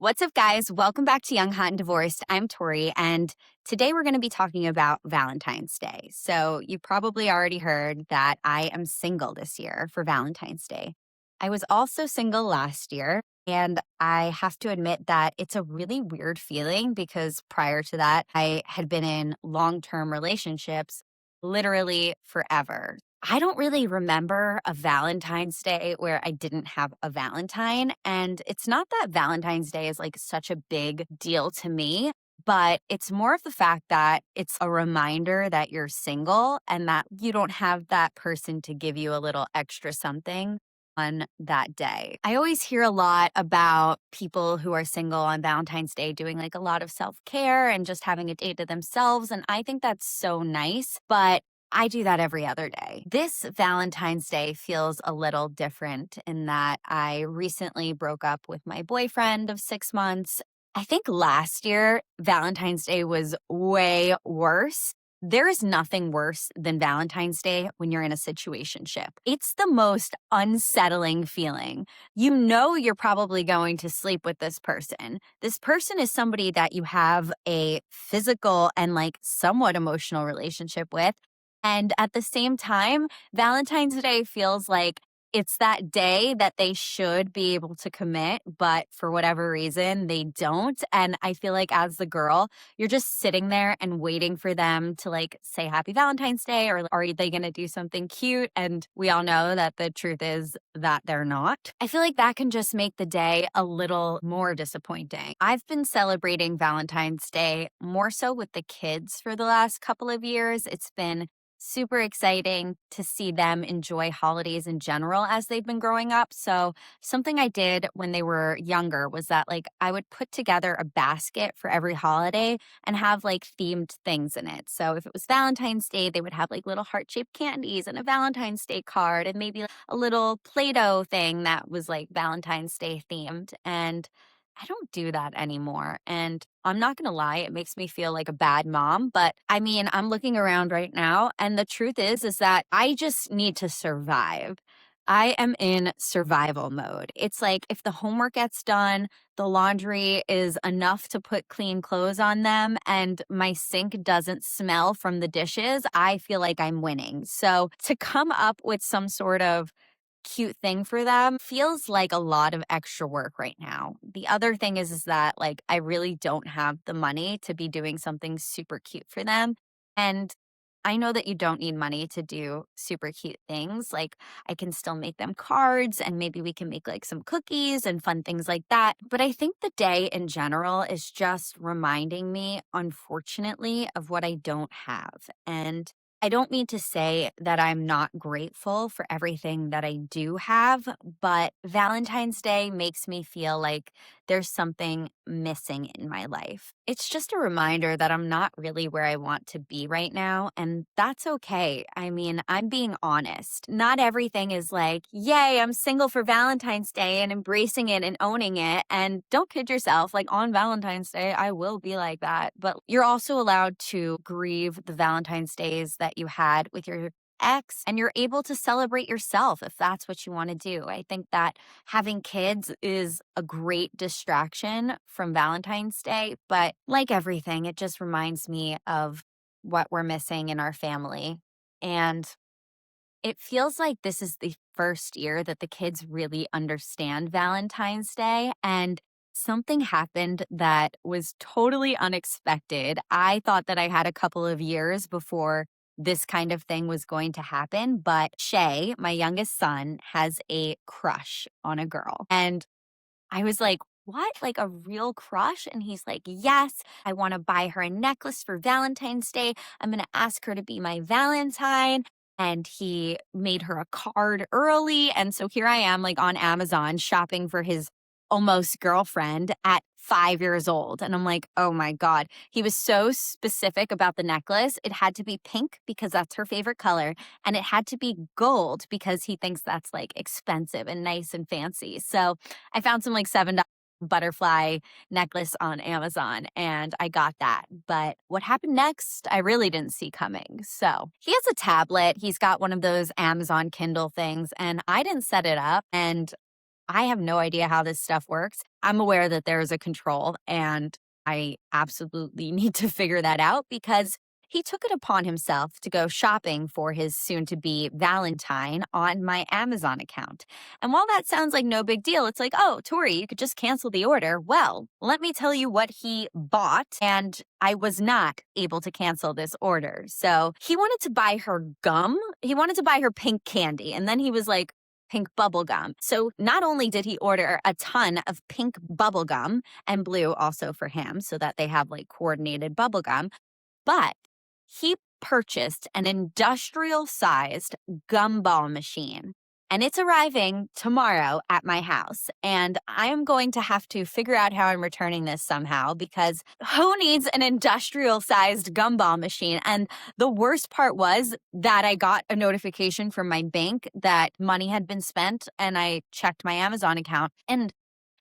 What's up, guys? Welcome back to Young, Hot, and Divorced. I'm Tori, and today we're going to be talking about Valentine's Day. So, you probably already heard that I am single this year for Valentine's Day. I was also single last year, and I have to admit that it's a really weird feeling because prior to that, I had been in long term relationships literally forever. I don't really remember a Valentine's Day where I didn't have a Valentine. And it's not that Valentine's Day is like such a big deal to me, but it's more of the fact that it's a reminder that you're single and that you don't have that person to give you a little extra something on that day. I always hear a lot about people who are single on Valentine's Day doing like a lot of self care and just having a day to themselves. And I think that's so nice. But I do that every other day. This Valentine's Day feels a little different in that I recently broke up with my boyfriend of 6 months. I think last year, Valentine's Day was way worse. There is nothing worse than Valentine's Day when you're in a situationship. It's the most unsettling feeling. You know you're probably going to sleep with this person. This person is somebody that you have a physical and like somewhat emotional relationship with. And at the same time, Valentine's Day feels like it's that day that they should be able to commit, but for whatever reason, they don't. And I feel like as the girl, you're just sitting there and waiting for them to like say happy Valentine's Day, or are they going to do something cute? And we all know that the truth is that they're not. I feel like that can just make the day a little more disappointing. I've been celebrating Valentine's Day more so with the kids for the last couple of years. It's been super exciting to see them enjoy holidays in general as they've been growing up. So, something I did when they were younger was that like I would put together a basket for every holiday and have like themed things in it. So, if it was Valentine's Day, they would have like little heart-shaped candies and a Valentine's Day card and maybe a little Play-Doh thing that was like Valentine's Day themed. And I don't do that anymore. And I'm not going to lie, it makes me feel like a bad mom. But I mean, I'm looking around right now. And the truth is that I just need to survive. I am in survival mode. It's like if the homework gets done, the laundry is enough to put clean clothes on them, and my sink doesn't smell from the dishes, I feel like I'm winning. So to come up with some sort of cute thing for them feels like a lot of extra work right now. The other thing is that like I really don't have the money to be doing something super cute for them. And I know that you don't need money to do super cute things. Like I can still make them cards and maybe we can make like some cookies and fun things like that. But I think the day in general is just reminding me, unfortunately, of what I don't have. And I don't mean to say that I'm not grateful for everything that I do have, but Valentine's Day makes me feel like there's something missing in my life. It's just a reminder that I'm not really where I want to be right now, and that's okay. I mean, I'm being honest. Not everything is like, yay, I'm single for Valentine's Day and embracing it and owning it. And don't kid yourself, like on Valentine's Day, I will be like that. But you're also allowed to grieve the Valentine's days that you had with your ex, and you're able to celebrate yourself if that's what you want to do. I think that having kids is a great distraction from Valentine's Day, but like everything, it just reminds me of what we're missing in our family. And it feels like this is the first year that the kids really understand Valentine's Day. And something happened that was totally unexpected. I thought that I had a couple of years before this kind of thing was going to happen. But Shay, my youngest son, has a crush on a girl. And I was like, what? Like a real crush? And he's like, yes, I want to buy her a necklace for Valentine's Day. I'm going to ask her to be my Valentine. And he made her a card early. And so here I am, like on Amazon, shopping for his almost girlfriend at 5 years old. And I'm like, oh my God. He was so specific about the necklace. It had to be pink because that's her favorite color. And it had to be gold because he thinks that's like expensive and nice and fancy. So I found some like $7 butterfly necklace on Amazon and I got that. But what happened next, I really didn't see coming. So he has a tablet. He's got one of those Amazon Kindle things and I didn't set it up. And I have no idea how this stuff works. I'm aware that there is a control, and I absolutely need to figure that out because he took it upon himself to go shopping for his soon to be Valentine on my Amazon account. And while that sounds like no big deal, it's like, oh, Tori, you could just cancel the order. Well, let me tell you what he bought. And I was not able to cancel this order. So he wanted to buy her gum. He wanted to buy her pink candy. And then he was like, pink bubble gum. So not only did he order a ton of pink bubble gum and blue also for him so that they have like coordinated bubble gum, but he purchased an industrial sized gumball machine. And it's arriving tomorrow at my house. And I am going to have to figure out how I'm returning this somehow because who needs an industrial sized gumball machine? And the worst part was that I got a notification from my bank that money had been spent, and I checked my Amazon account. And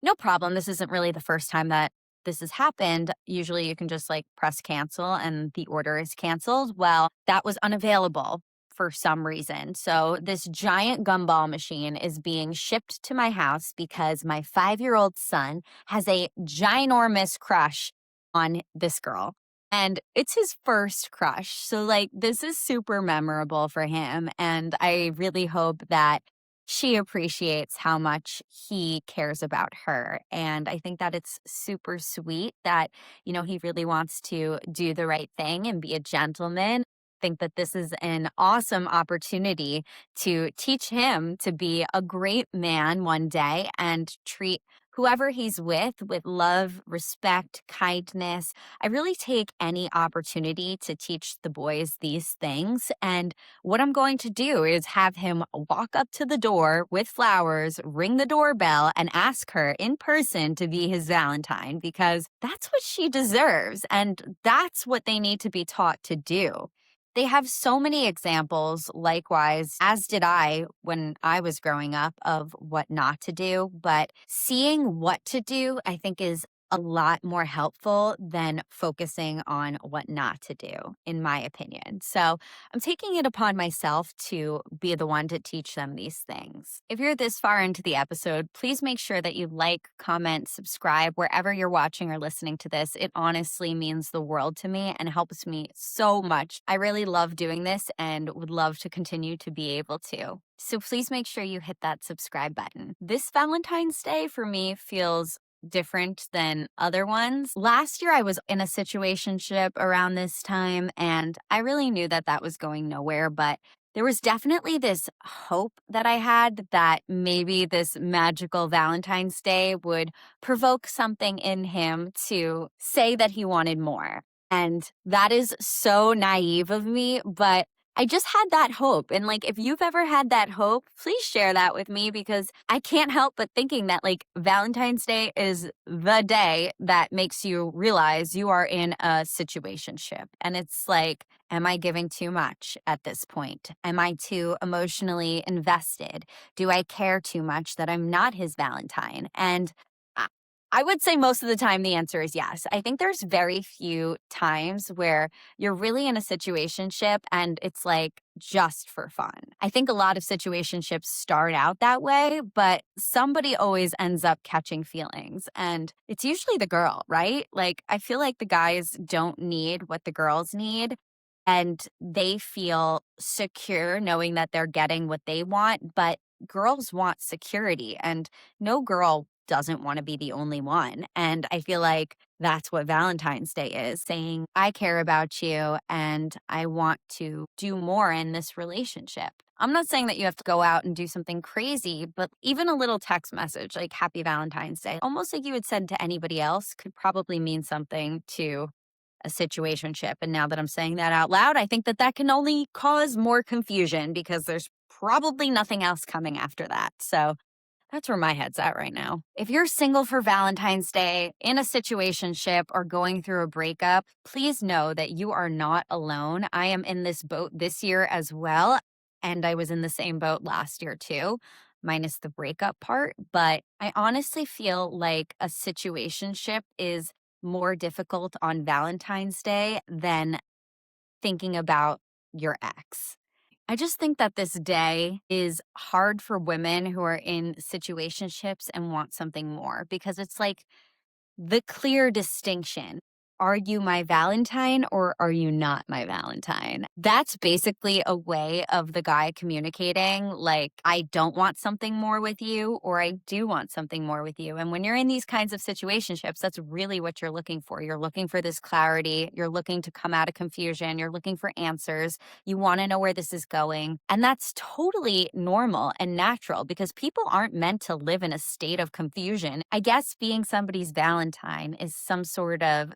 no problem. This isn't really the first time that this has happened. Usually you can just like press cancel and the order is canceled. Well, that was unavailable for some reason. So this giant gumball machine is being shipped to my house because my 5-year-old son has a ginormous crush on this girl. And it's his first crush. So, like, this is super memorable for him. And I really hope that she appreciates how much he cares about her. And I think that it's super sweet that, he really wants to do the right thing and be a gentleman. Think that this is an awesome opportunity to teach him to be a great man one day and treat whoever he's with love, respect, kindness. I really take any opportunity to teach the boys these things. And what I'm going to do is have him walk up to the door with flowers, ring the doorbell, and ask her in person to be his Valentine because that's what she deserves. And that's what they need to be taught to do. They have so many examples, likewise, as did I when I was growing up, of what not to do. But seeing what to do, I think, is a lot more helpful than focusing on what not to do, in my opinion. So I'm taking it upon myself to be the one to teach them these things. If you're this far into the episode, please make sure that you like, comment, subscribe wherever you're watching or listening to this. It honestly means the world to me and helps me so much. I really love doing this and would love to continue to be able to. So please make sure you hit that subscribe button. This Valentine's Day for me feels different than other ones. Last year, I was in a situationship around this time, and I really knew that that was going nowhere, but there was definitely this hope that I had that maybe this magical Valentine's Day would provoke something in him to say that he wanted more. And that is so naive of me, but I just had that hope. And like, if you've ever had that hope, please share that with me because I can't help but thinking that like Valentine's Day is the day that makes you realize you are in a situationship. And it's like, am I giving too much at this point? Am I too emotionally invested? Do I care too much that I'm not his Valentine? And I I would say most of the time the answer is yes. I think there's very few times where you're really in a situationship and it's like just for fun. I think a lot of situationships start out that way, but somebody always ends up catching feelings. And it's usually the girl, right? Like, I feel like the guys don't need what the girls need. And they feel secure knowing that they're getting what they want. But girls want security, and no girl doesn't want to be the only one. And I feel like that's what Valentine's Day is, saying, I care about you and I want to do more in this relationship. I'm not saying that you have to go out and do something crazy, but even a little text message like Happy Valentine's Day, almost like you would send to anybody else, could probably mean something to a situationship. And now that I'm saying that out loud, I think that that can only cause more confusion because there's probably nothing else coming after that. So that's where my head's at right now. If you're single for Valentine's Day, in a situationship, or going through a breakup, please know that you are not alone. I am in this boat this year as well. And I was in the same boat last year too, minus the breakup part. But I honestly feel like a situationship is more difficult on Valentine's Day than thinking about your ex. I just think that this day is hard for women who are in situationships and want something more because it's like the clear distinction. Are you my Valentine or are you not my Valentine? That's basically a way of the guy communicating, like, I don't want something more with you, or I do want something more with you. And when you're in these kinds of situationships, that's really what you're looking for. You're looking for this clarity. You're looking to come out of confusion. You're looking for answers. You want to know where this is going. And that's totally normal and natural because people aren't meant to live in a state of confusion. I guess being somebody's Valentine is some sort of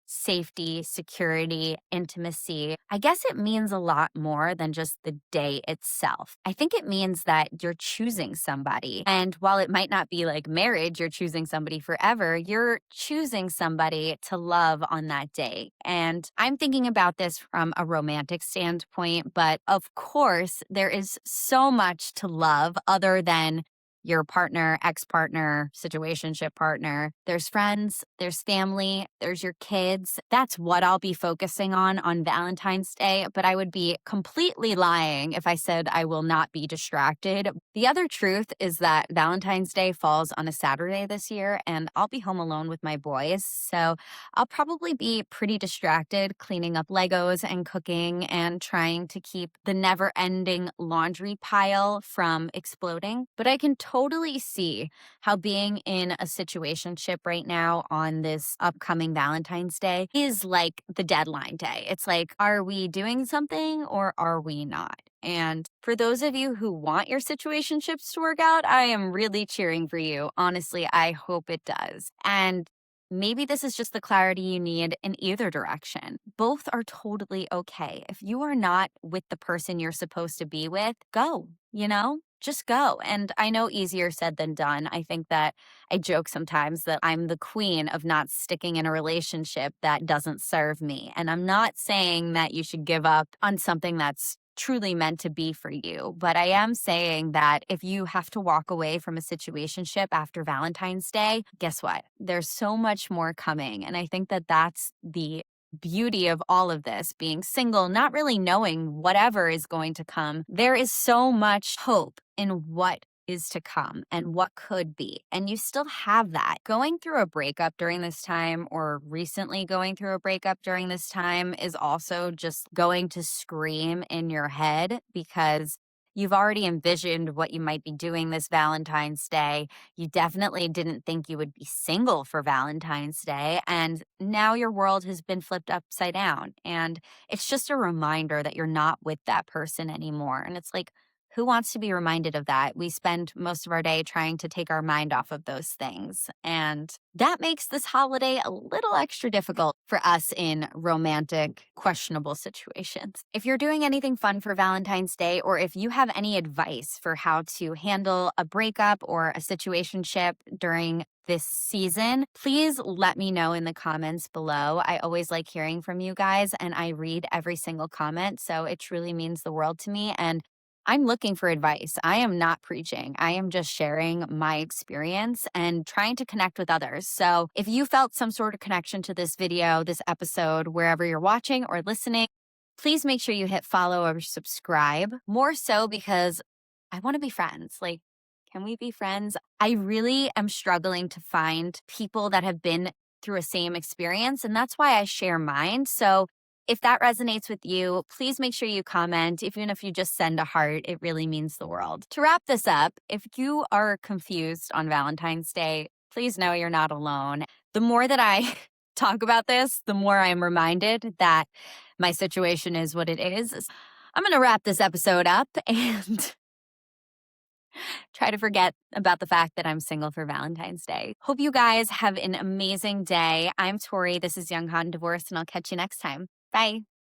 safety, security, intimacy. I guess it means a lot more than just the day itself. I think it means that you're choosing somebody. And while it might not be like marriage, you're choosing somebody forever, you're choosing somebody to love on that day. And I'm thinking about this from a romantic standpoint, but of course, there is so much to love other than your partner, ex-partner, situationship partner. There's friends, there's family, there's your kids. That's what I'll be focusing on Valentine's Day, but I would be completely lying if I said I will not be distracted. The other truth is that Valentine's Day falls on a Saturday this year, and I'll be home alone with my boys, so I'll probably be pretty distracted cleaning up Legos and cooking and trying to keep the never-ending laundry pile from exploding. But I can totally see how being in a situationship right now on this upcoming Valentine's Day is like the deadline day. It's like, are we doing something or are we not? And for those of you who want your situationships to work out, I am really cheering for you. Honestly, I hope it does. And maybe this is just the clarity you need in either direction. Both are totally okay. If you are not with the person you're supposed to be with, go, just go. And I know easier said than done. I think that I joke sometimes that I'm the queen of not sticking in a relationship that doesn't serve me. And I'm not saying that you should give up on something that's truly meant to be for you. But I am saying that if you have to walk away from a situationship after Valentine's Day, guess what? There's so much more coming. And I think that that's the beauty of all of this being single, not really knowing whatever is going to come. There is so much hope in what is to come and what could be. And you still have that. Going through a breakup during this time or recently going through a breakup during this time is also just going to scream in your head because you've already envisioned what you might be doing this Valentine's Day. You definitely didn't think you would be single for Valentine's Day. And now your world has been flipped upside down. And it's just a reminder that you're not with that person anymore. And it's like, who wants to be reminded of that? We spend most of our day trying to take our mind off of those things. And that makes this holiday a little extra difficult for us in romantic, questionable situations. If you're doing anything fun for Valentine's Day, or if you have any advice for how to handle a breakup or a situationship during this season, please let me know in the comments below. I always like hearing from you guys, and I read every single comment, so it truly means the world to me. And I'm looking for advice. I am not preaching. I am just sharing my experience and trying to connect with others. So if you felt some sort of connection to this video, this episode, wherever you're watching or listening, please make sure you hit follow or subscribe. More so because I want to be friends. Like, can we be friends? I really am struggling to find people that have been through a same experience, and that's why I share mine. So if that resonates with you, please make sure you comment. Even if you just send a heart, it really means the world. To wrap this up, if you are confused on Valentine's Day, please know you're not alone. The more that I talk about this, the more I'm reminded that my situation is what it is. I'm going to wrap this episode up and try to forget about the fact that I'm single for Valentine's Day. Hope you guys have an amazing day. I'm Tori. This is Young Hot and Divorced, and I'll catch you next time. Bye.